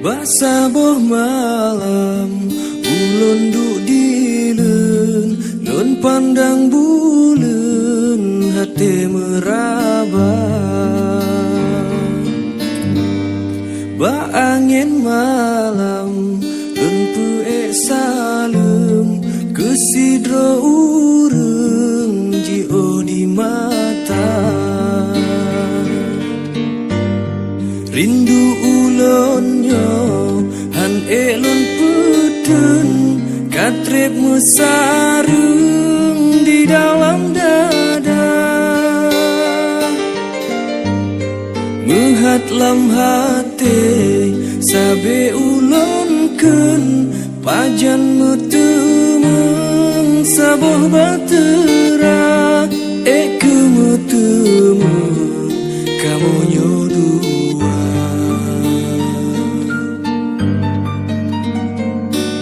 Sabuh malam ulun duk dileun ngun pandang buleun hati meraba ba angin malam lun salem kesidro urang jio di mata rindu ulunnya han elon putun katrep mesarung di dalam dada mehat lam hati sabe ulunkeun pajan mutemeng sabuh batera kemutemeng kamu nyodua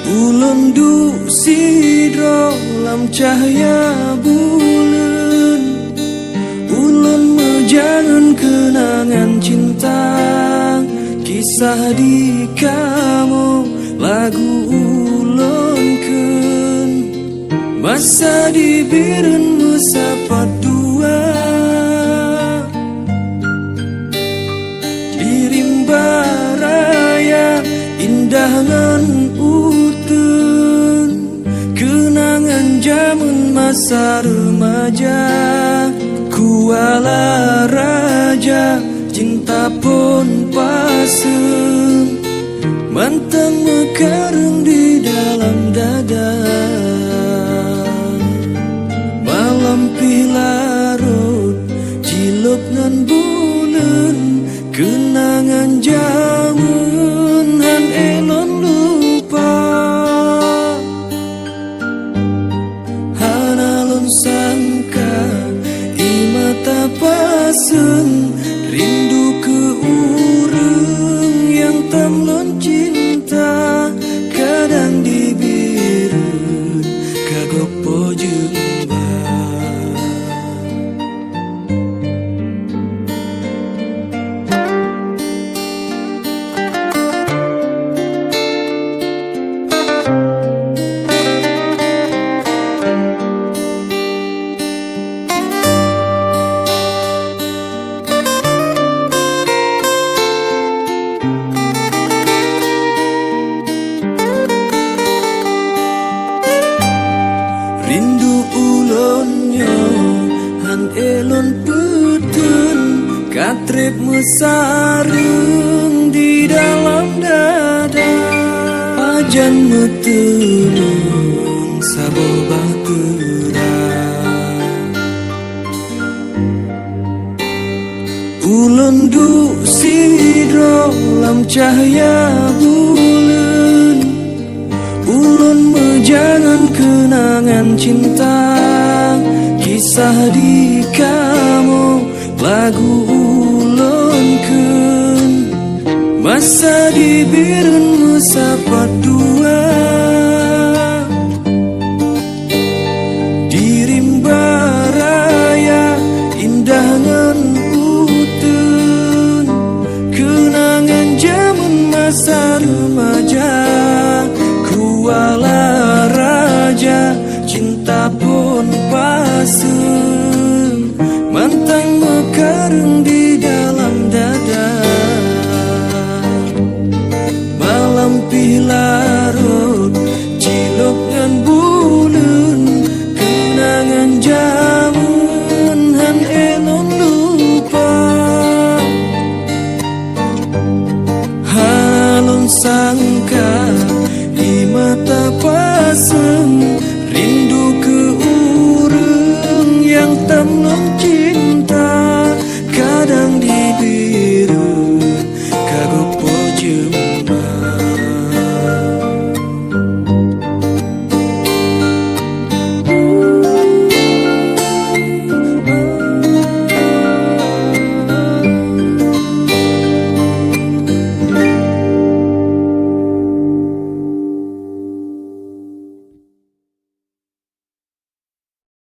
ulun du sidro lam cahaya bulan ulun mejangan kenangan cinta kisah di kamu lagu ulun keun masa di biren musapa dua di rimba raya indah ngan utun kenangan zaman masa remaja kuala raja cinta pun pasung mantang mekarung di dalam dada malam pilarut ciluk ngan bulan kenangan jamun han elon lupa hanalun sangka imata pasung rindu ke urang yang tamlon cinta kadang dibirun kagopo jemba rindu ulunnya han elon putun katrep mesarung di dalam dada pajan metemung sabuh batera ulun du sidro lam cahaya bulan ulun mejangan kenangan cinta kisah di kamu lagu ulun keun masa di biren musapa dua di rimba raya indah ngan utun kenangan zaman masa remaja kuala raja cinta pun pasung mantang mekarung